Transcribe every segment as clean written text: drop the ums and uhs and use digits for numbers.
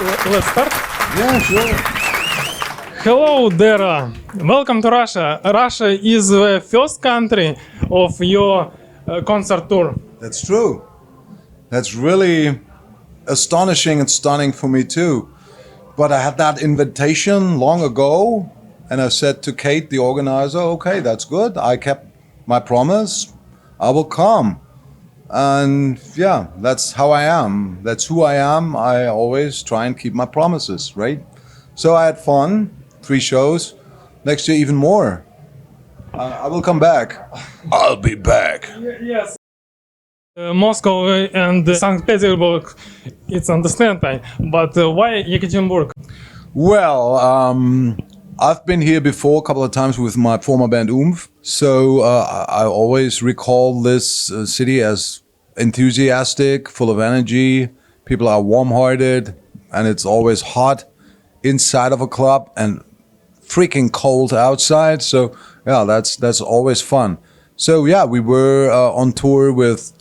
Let's start. Yeah, sure. Hello, Dero. Welcome to Russia. Russia is the first country of your concert tour. That's true. That's really astonishing and stunning for me too. But I had that invitation long ago, and I said to Kate, the organizer, okay, that's good. I kept my promise. I will come. And yeah, that's how I am. That's who I am. I always try and keep my promises, right? So I had fun, 3 shows. Next year, even more. I will come back. I'll be back. Yes. Moscow and St. Petersburg, it's understandable. But why Ekaterinburg? Well, I've been here before a couple of times with my former band Oomph. So I always recall this city as enthusiastic, full of energy. People are warm-hearted, and it's always hot inside of a club and freaking cold outside. So yeah, that's always fun. So yeah, we were on tour with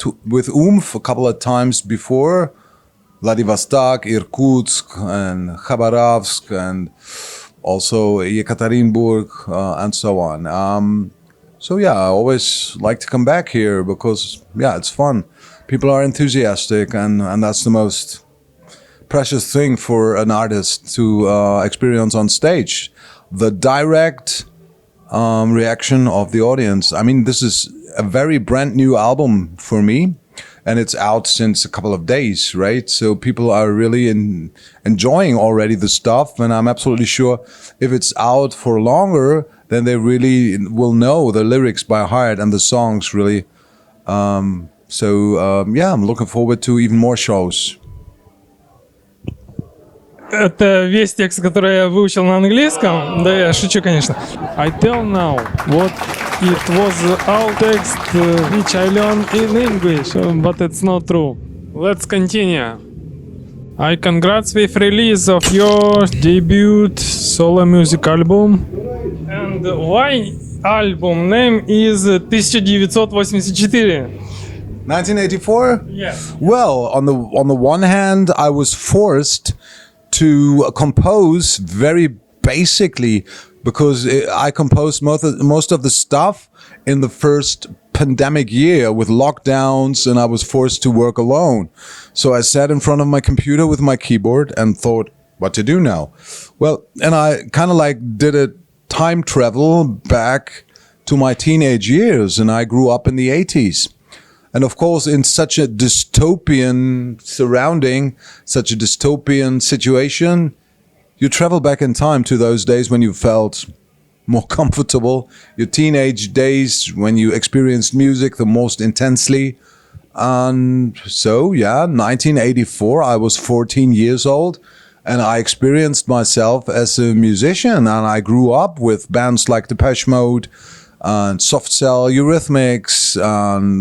Oomph a couple of times before, Vladivostok, Irkutsk, and Khabarovsk, and also Ekaterinburg, and so on. So yeah, I always like to come back here because yeah, it's fun. People are enthusiastic, and that's the most precious thing for an artist to experience on stage. The direct reaction of the audience. I mean, this is a very brand new album for me, and it's out since a couple of days, right? So people are really enjoying already the stuff, and I'm absolutely sure if it's out for longer, then they really will know the lyrics by heart and the songs really. Yeah, I'm looking forward to even more shows. Это весь текст, который я выучил на английском. Да, я шучу, конечно. I tell now what it was all text which I learned in English, but it's not true. Let's continue. I congrats with release of your debut solo music album. And why album name is 1984? 1984? Yeah. Well, on the one hand, I was forced to compose very basically because I composed most of the stuff in the first pandemic year with lockdowns, and I was forced to work alone. So I sat in front of my computer with my keyboard and thought, what to do now? Well, and I kind of like did a time travel back to my teenage years, and I grew up in the 80s. And of course, in such a dystopian surrounding, such a dystopian situation, you travel back in time to those days when you felt more comfortable, your teenage days when you experienced music the most intensely. And so, yeah, 1984, I was 14 years old, and I experienced myself as a musician, and I grew up with bands like Depeche Mode, and Soft Cell, Eurythmics, and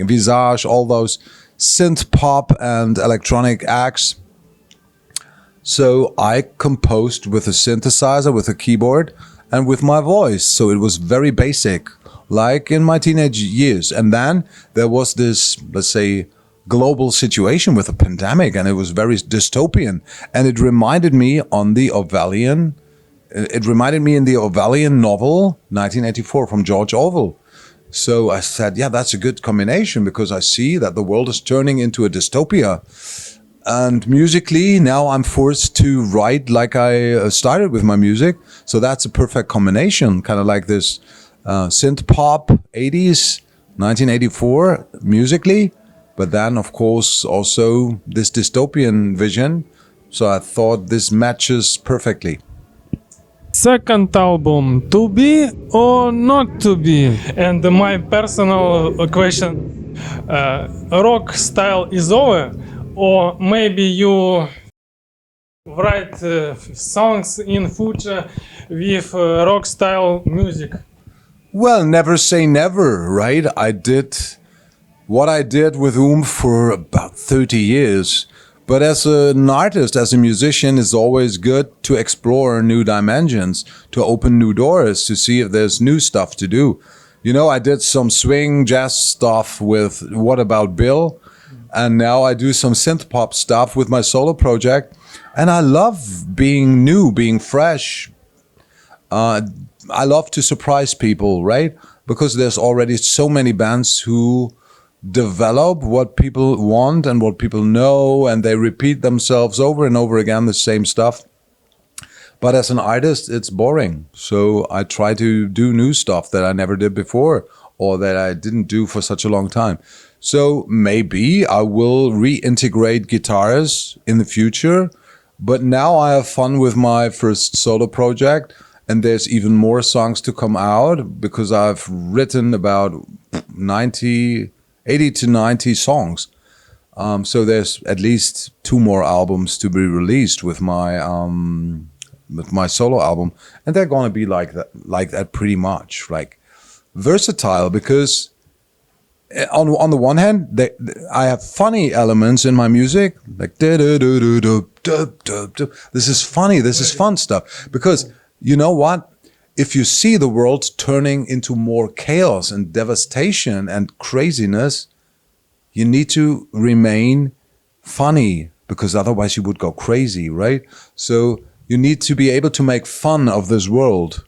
Visage, all those synth pop and electronic acts. So I composed with a synthesizer, with a keyboard, and with my voice. So it was very basic, like in my teenage years. And then there was this, let's say, global situation with a pandemic, and it was very dystopian. And it reminded me in the Orwellian novel, 1984, from George Orwell. So I said, yeah, that's a good combination because I see that the world is turning into a dystopia. And musically, now I'm forced to write like I started with my music. So that's a perfect combination, kind of like this synth pop 80s, 1984 musically. But then, of course, also this dystopian vision. So I thought this matches perfectly. Second album, to be or not to be? And my personal question, rock style is over, or maybe you write songs in future with rock style music? Well, never say never, right? I did what I did with Oomph for about 30 years. But as an artist, as a musician, it's always good to explore new dimensions, to open new doors, to see if there's new stuff to do. You know, I did some swing jazz stuff with What About Bill? And now I do some synth pop stuff with my solo project. And I love being new, being fresh. I love to surprise people, right? Because there's already so many bands who develop what people want and what people know, and they repeat themselves over and over again, the same stuff. But as an artist, it's boring. So I try to do new stuff that I never did before or that I didn't do for such a long time. So maybe I will reintegrate guitars in the future. But now I have fun with my first solo project, and there's even more songs to come out because I've written about 80 to 90 songs. So there's at least 2 more albums to be released with my solo album, and they're gonna be like that pretty much, like versatile, because on the one hand, I have funny elements in my music, like this is funny, this is fun stuff, because you know what? If you see the world turning into more chaos and devastation and craziness, you need to remain funny, because otherwise you would go crazy, right? So you need to be able to make fun of this world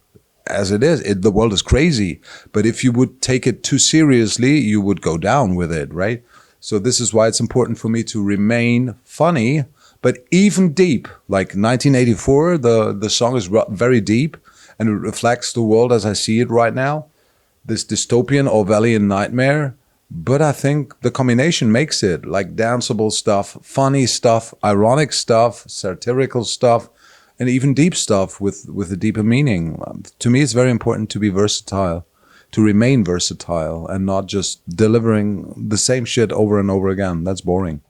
as it is. The world is crazy, but if you would take it too seriously, you would go down with it, right? So this is why it's important for me to remain funny, but even deep. Like 1984, the song is very deep, and it reflects the world as I see it right now, this dystopian Orwellian nightmare. But I think the combination makes it, like danceable stuff, funny stuff, ironic stuff, satirical stuff, and even deep stuff with a deeper meaning. To me, it's very important to be versatile, to remain versatile, and not just delivering the same shit over and over again. That's boring.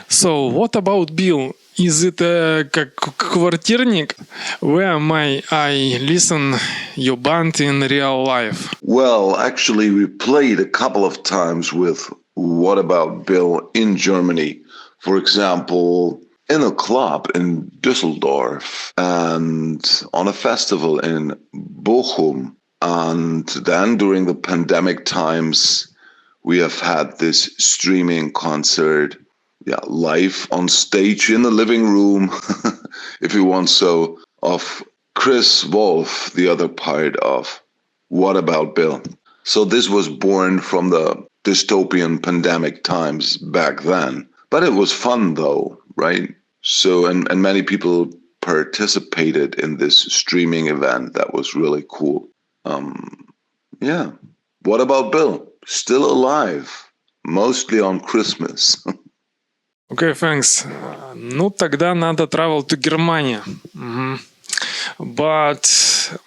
So, what about Bill? Is it как квартирник? Where may I listen your band in real life? Well, actually, we played a couple of times with What About Bill in Germany. For example, in a club in Düsseldorf and on a festival in Bochum. And then during the pandemic times, we have had this streaming concert, live on stage in the living room, if you want so, of Chris Wolf, the other part of What About Bill. So this was born from the dystopian pandemic times back then. But it was fun though, right? So, and many people participated in this streaming event. That was really cool. What About Bill? Still alive, mostly on Christmas. Okay, thanks. Ну, тогда надо travel to Germany. But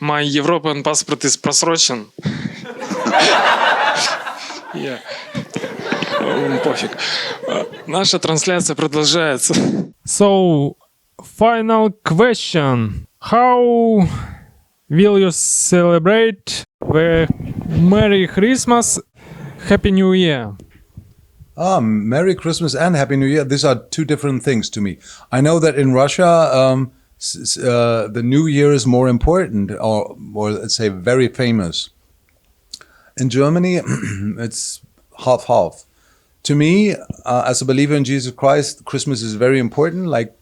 my European passport is просрочен. Yeah. Пофиг. Наша трансляция продолжается. So, final question. How will you celebrate the Merry Christmas, Happy New Year? Merry Christmas and Happy New Year. These are 2 different things to me. I know that in Russia, the New Year is more important, or let's say very famous. In Germany, it's half-half. To me, as a believer in Jesus Christ, Christmas is very important. Like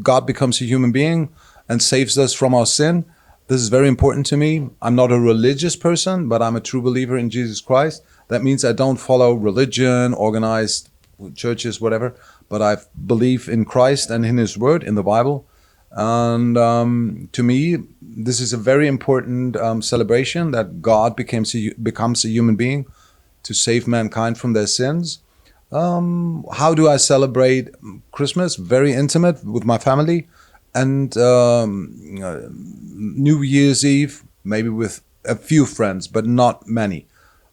God becomes a human being and saves us from our sin. This is very important to me. I'm not a religious person, but I'm a true believer in Jesus Christ. That means I don't follow religion, organized churches, whatever, but I believe in Christ and in His Word, in the Bible. And to me, this is a very important celebration that God becomes a human being to save mankind from their sins. How do I celebrate Christmas? Very intimate with my family. And New Year's Eve, maybe with a few friends, but not many.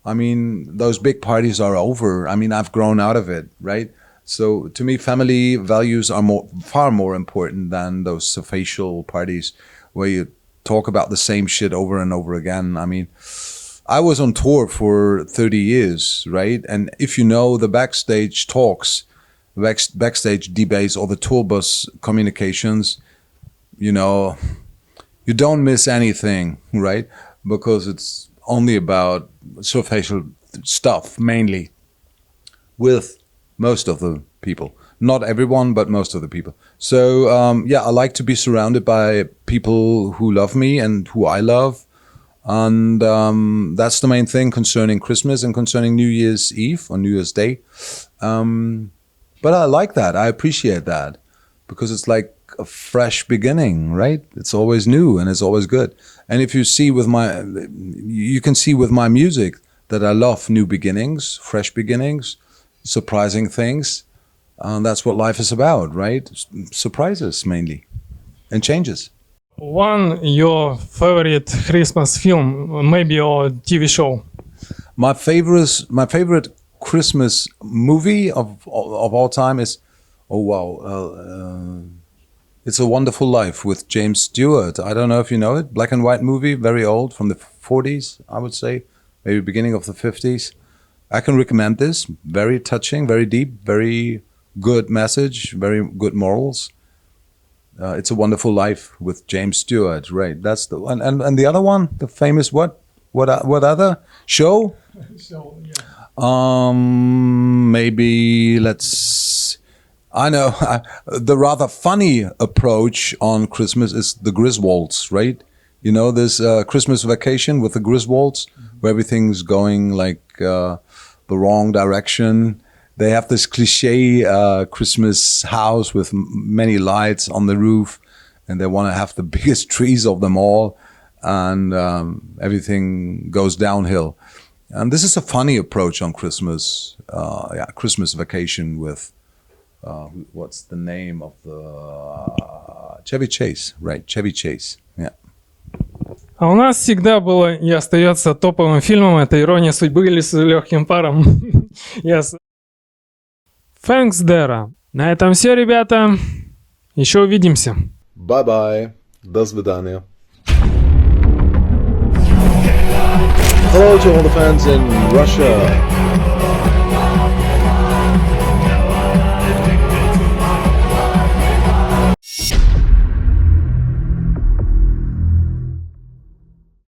I mean, those big parties are over. I mean, I've grown out of it, right? So to me, family values are far more important than those facial parties where you talk about the same shit over and over again. I mean, I was on tour for 30 years, right? And if you know the backstage talks, backstage debates, or the tour bus communications, you know, you don't miss anything, right? Because it's only about superficial stuff, mainly, with most of the people. Not everyone, but most of the people. So yeah, I like to be surrounded by people who love me and who I love. And that's the main thing concerning Christmas and concerning New Year's Eve or New Year's Day. But I like that. I appreciate that because it's like a fresh beginning, right? It's always new and it's always good. And if you see you can see with my music that I love new beginnings, fresh beginnings, surprising things. That's what life is about, right? Surprises mainly and changes. One your favorite Christmas film, maybe or TV show. My favorite Christmas movie of all time is, It's a Wonderful Life with James Stewart. I don't know if you know it. Black and white movie, very old, from the 40s, I would say, maybe beginning of the 50s. I can recommend this. Very touching, very deep, very good message, very good morals. It's a Wonderful Life with James Stewart, right? That's the one. And the other one, the famous what other show? Maybe I know the rather funny approach on Christmas is the Griswolds, right? You know, this Christmas Vacation with the Griswolds, where everything's going like the wrong direction. They have this cliche Christmas house with many lights on the roof, and they want to have the biggest trees of them all, and everything goes downhill. And this is a funny approach on Christmas. Christmas Vacation with what's the name of the Chevy Chase, right? Chevy Chase, yeah. А у нас всегда было и остается топовым фильмом это «Ирония судьбы» или «С легким паром». Yes. Thanks, Dero. На этом все, ребята. Еще увидимся. Bye-bye. До свидания. Hello to all the fans in Russia,